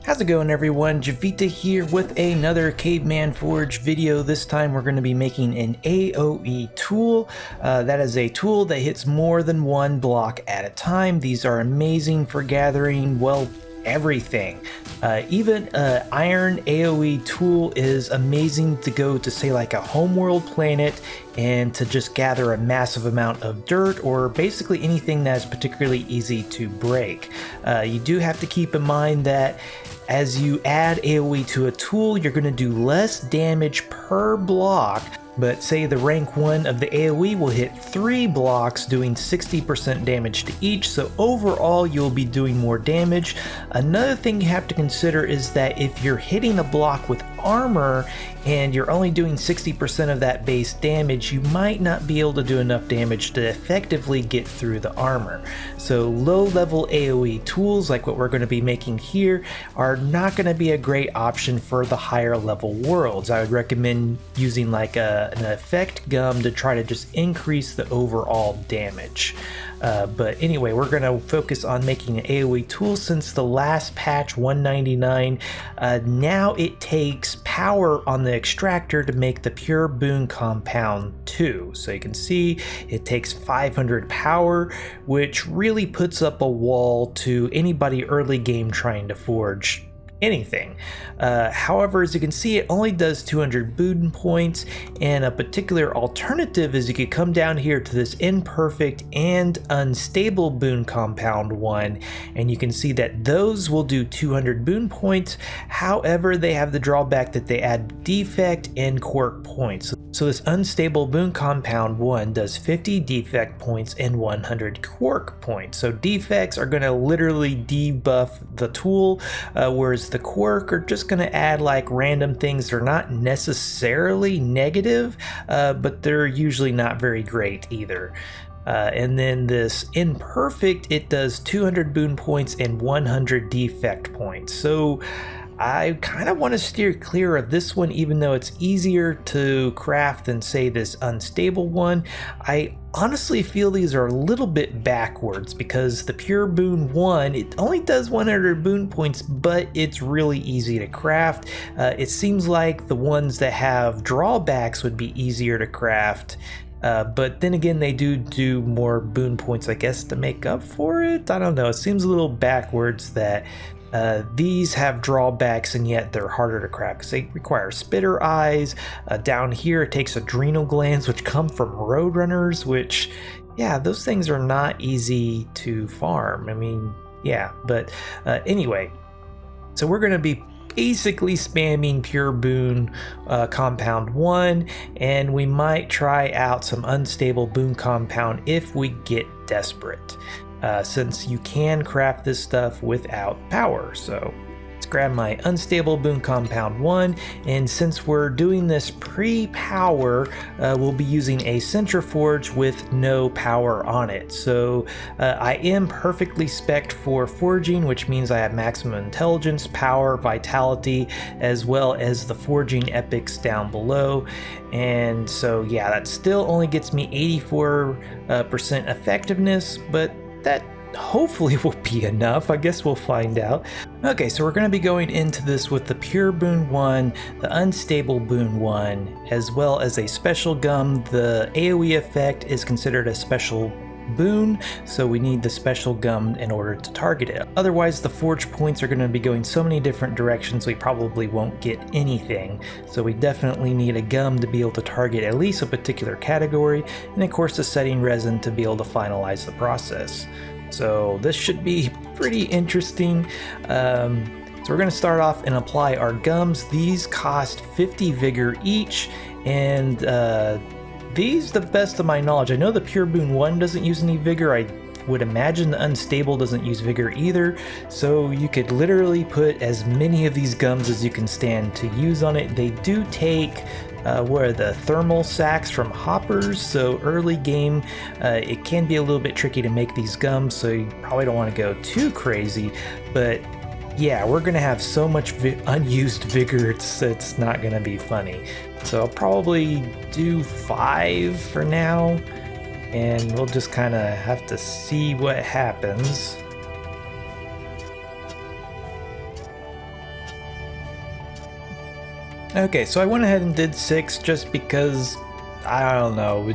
How's it going, everyone? Jiivita here with another Caveman Forge video. This time we're going to be making an AoE tool. That is a tool that hits more than one block at a time. These are amazing for gathering, well, everything. Even an iron AoE tool is amazing to go to, say, like a homeworld planet and to just gather a massive amount of dirt or basically anything that's particularly easy to break. You do have to keep in mind that as you add AoE to a tool, you're going to do less damage per block. But say the rank 1 of the AoE will hit 3 blocks, doing 60% damage to each, so overall you'll be doing more damage. Another thing you have to consider is that if you're hitting a block with armor and you're only doing 60% of that base damage, you might not be able to do enough damage to effectively get through the armor. So low level AoE tools like what we're going to be making here are not going to be a great option for the higher level worlds. I would recommend using like an effect gum to try to just increase the overall damage. But anyway, we're going to focus on making an AoE tool since the last patch 199. Now it takes power on the extractor to make the pure boon compound 2. So you can see it takes 500 power, which really puts up a wall to anybody early game trying to forge anything. However, as you can see, it only does 200 boon points, and a particular alternative is you could come down here to this imperfect and unstable boon compound 1, and you can see that those will do 200 boon points. However, they have the drawback that they add defect and quirk points. So this unstable boon compound 1 does 50 defect points and 100 quirk points. So defects are going to literally debuff the tool, whereas the quirk are just going to add like random things. They're not necessarily negative, but they're usually not very great either. And then this imperfect, it does 200 boon points and 100 defect points. So I kind of want to steer clear of this one, even though it's easier to craft than, say, this unstable one. I honestly feel these are a little bit backwards because the pure boon 1, it only does 100 boon points, but it's really easy to craft. It seems like the ones that have drawbacks would be easier to craft. But then again, they do more boon points, I guess, to make up for it. I don't know. It seems a little backwards that these have drawbacks and yet they're harder to craft because they require spitter eyes. Down here it takes adrenal glands, which come from roadrunners, which, yeah, those things are not easy to farm. I mean, yeah, but anyway, so we're going to be basically spamming pure boon compound 1, and we might try out some unstable boon compound if we get desperate. Since you can craft this stuff without power. So let's grab my unstable boon compound 1, and since we're doing this pre-power, we'll be using a centriforge with no power on it. So I am perfectly spec'd for forging, which means I have maximum intelligence, power, vitality, as well as the forging epics down below. And so yeah, that still only gets me 84% effectiveness, but that hopefully will be enough. I guess we'll find out. Okay, so we're going to be going into this with the pure boon 1, the unstable boon 1, as well as a special gum. The AoE effect is considered a special boon, so we need the special gum in order to target it. Otherwise, the forge points are going to be going so many different directions we probably won't get anything. So we definitely need a gum to be able to target at least a particular category, and of course the setting resin to be able to finalize the process. So this should be pretty interesting. So we're going to start off and apply our gums. These cost 50 vigor each, and these, the best of my knowledge, I know the pure boon 1 doesn't use any vigor. I would imagine the unstable doesn't use vigor either. So you could literally put as many of these gums as you can stand to use on it. They do take what are the thermal sacks from hoppers, so early game it can be a little bit tricky to make these gums, so you probably don't want to go too crazy. But yeah, we're gonna have so much unused vigor, it's not gonna be funny. So I'll probably do 5 for now, and we'll just kind of have to see what happens. Okay, so I went ahead and did 6 just because, I don't know,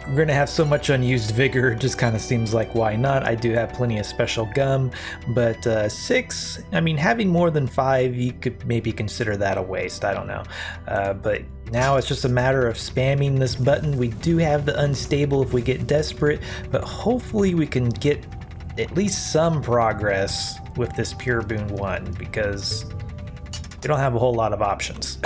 we're gonna have so much unused vigor, it just kind of seems like why not. I do have plenty of special gum, but 6, I mean, having more than 5, you could maybe consider that a waste, I don't know. But now it's just a matter of spamming this button. We do have the unstable if we get desperate, but hopefully we can get at least some progress with this Pure Boon 1, because we don't have a whole lot of options.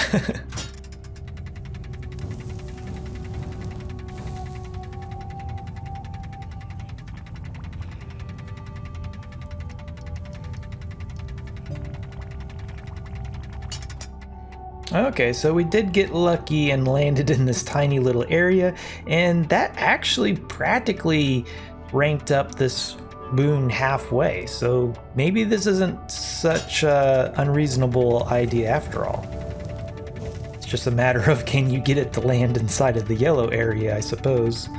Okay, so we did get lucky and landed in this tiny little area, and that actually practically ranked up this boon halfway, so maybe this isn't such an unreasonable idea after all. It's just a matter of can you get it to land inside of the yellow area, I suppose.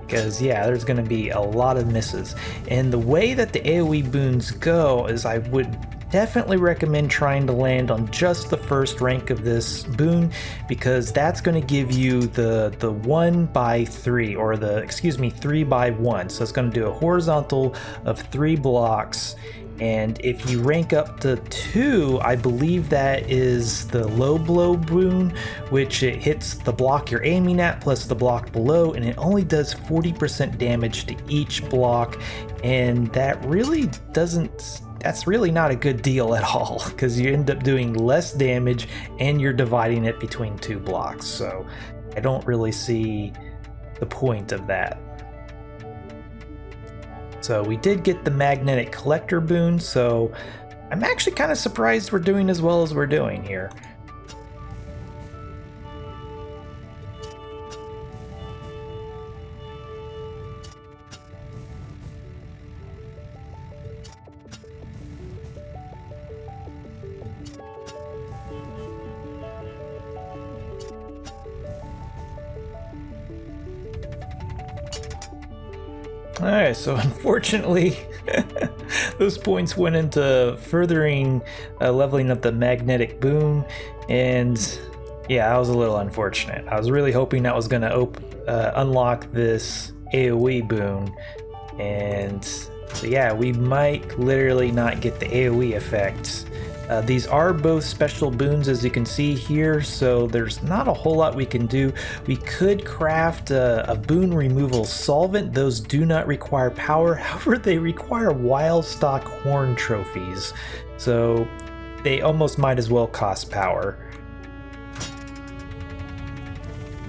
Because yeah, there's going to be a lot of misses. And the way that the AoE boons go is I would definitely recommend trying to land on just the first rank of this boon, because that's going to give you the 1x3, or the, excuse me, 3x1. So it's going to do a horizontal of 3 blocks. And if you rank up to 2, I believe that is the low blow boon, which it hits the block you're aiming at plus the block below, and it only does 40% damage to each block. And that really doesn't, that's really not a good deal at all, because you end up doing less damage and you're dividing it between 2 blocks. So I don't really see the point of that. So we did get the magnetic collector boon, so I'm actually kind of surprised we're doing as well as we're doing here. Alright, so unfortunately, those points went into furthering leveling up the magnetic boon, and yeah, that was a little unfortunate. I was really hoping that was going to unlock this AoE boon, and so yeah, we might literally not get the AoE effect. These are both special boons, as you can see here, so there's not a whole lot we can do. We could craft a boon removal solvent. Those do not require power, however they require wild stock horn trophies, so they almost might as well cost power.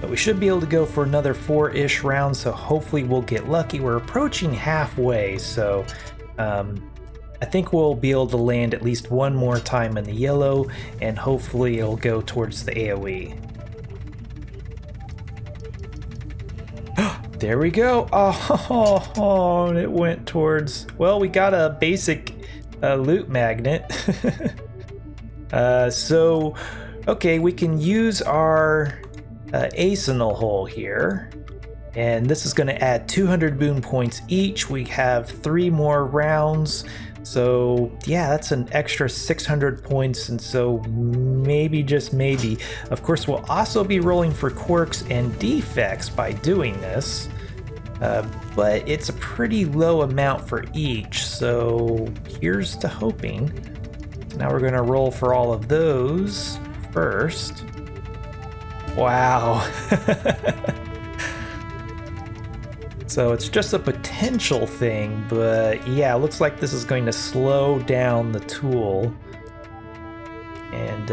But we should be able to go for another 4-ish rounds, so hopefully we'll get lucky. We're approaching halfway, so I think we'll be able to land at least one more time in the yellow, and hopefully it'll go towards the AoE. There we go. Oh, it went towards, well, we got a basic loot magnet. So, okay, we can use our asinal hole here. And this is going to add 200 boon points each. We have 3 more rounds. So yeah, that's an extra 600 points, and so maybe, just maybe, of course we'll also be rolling for quirks and defects by doing this, but it's a pretty low amount for each, so here's to hoping. Now we're going to roll for all of those first. Wow. So it's just a potential thing, but yeah, it looks like this is going to slow down the tool. And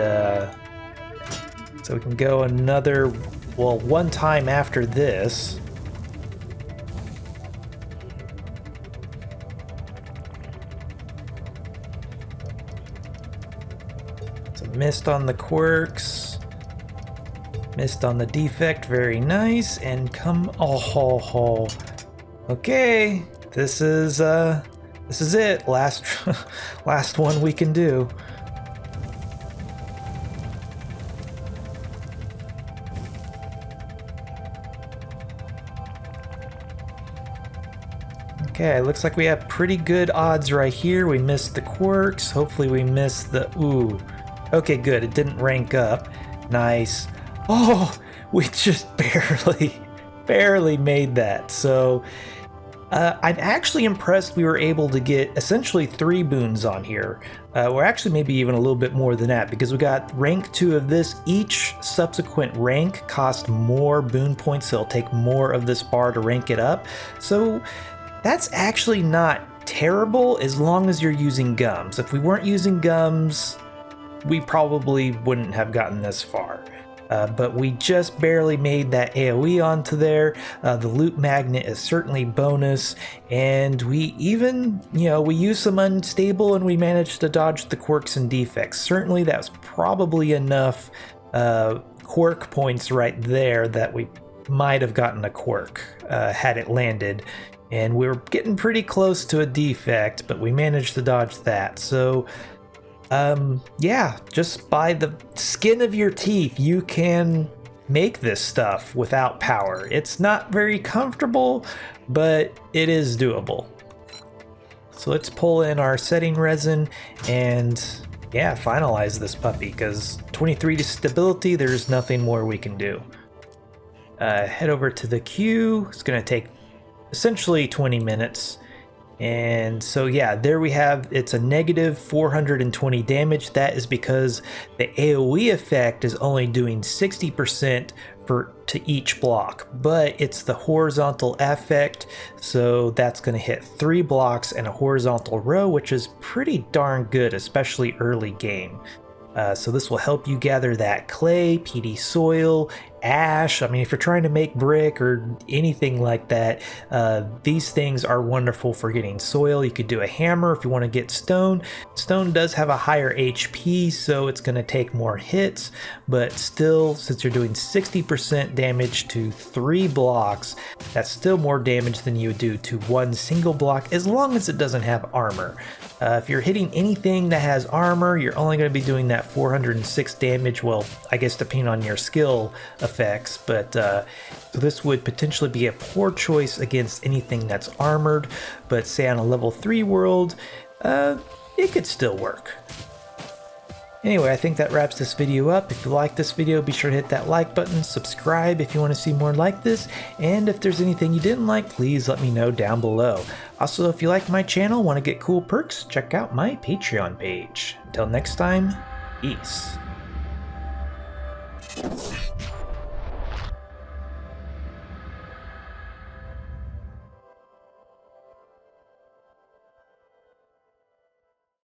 so we can go another, well, one time after this. So missed on the quirks. Missed on the defect, very nice, and come, oh. Okay, this is it, last one we can do. Okay, looks like we have pretty good odds right here. We missed the quirks. Hopefully we missed the... Ooh. Okay, good. It didn't rank up. Nice. Oh, we just barely made that. So I'm actually impressed we were able to get essentially 3 boons on here. Or actually maybe even a little bit more than that, because we got rank 2 of this. Each subsequent rank cost more boon points, so it'll take more of this bar to rank it up. So that's actually not terrible as long as you're using gums. If we weren't using gums, we probably wouldn't have gotten this far. But we just barely made that AoE onto there. The loot magnet is certainly bonus, and we even, we used some unstable and we managed to dodge the quirks and defects. Certainly that's probably enough quirk points right there that we might have gotten a quirk had it landed. And we were getting pretty close to a defect, but we managed to dodge that. So yeah, just by the skin of your teeth, you can make this stuff without power. It's not very comfortable, but it is doable. So let's pull in our setting resin and yeah, finalize this puppy, because 23 to stability, there's nothing more we can do. Head over to the queue. It's going to take essentially 20 minutes. And so yeah, there we have, it's a negative 420 damage. That is because the AoE effect is only doing 60% to each block, but it's the horizontal effect, so that's going to hit 3 blocks in a horizontal row, which is pretty darn good, especially early game. So this will help you gather that clay, PD soil, ash. I mean, if you're trying to make brick or anything like that, these things are wonderful for getting soil. You could do a hammer if you want to get stone. Stone does have a higher HP, so it's going to take more hits, but still, since you're doing 60% damage to 3 blocks, that's still more damage than you would do to 1 single block, as long as it doesn't have armor. If you're hitting anything that has armor, you're only going to be doing that 406 damage, well, I guess depending on your skill effects, but so this would potentially be a poor choice against anything that's armored, but say on a level 3 world, it could still work. Anyway, I think that wraps this video up. If you like this video, be sure to hit that like button, subscribe if you want to see more like this, and if there's anything you didn't like, please let me know down below. Also, if you like my channel, want to get cool perks, check out my Patreon page. Until next time, peace.